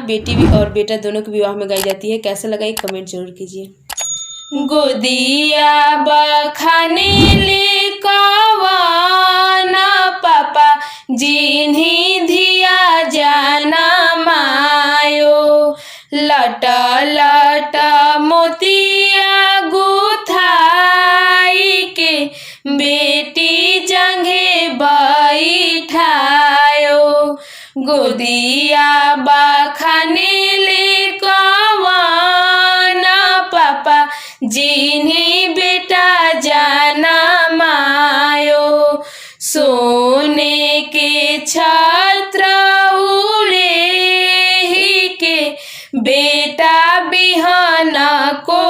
बेटी भी और बेटा दोनों के विवाह में गाई जाती है। कैसा लगा ये कमेंट जरूर कीजिए। गोदिया बखानेले कवन पापा जिन्हीं धिया जाना मायो, लट लट मोतिया गुथाई के बेटी जंघे बैठायो। गोदिया बखानेले कवन पापा जिन्हीं बेटा जाना मायो, सोने के छत्र उड़े ही के बेटा बिहन को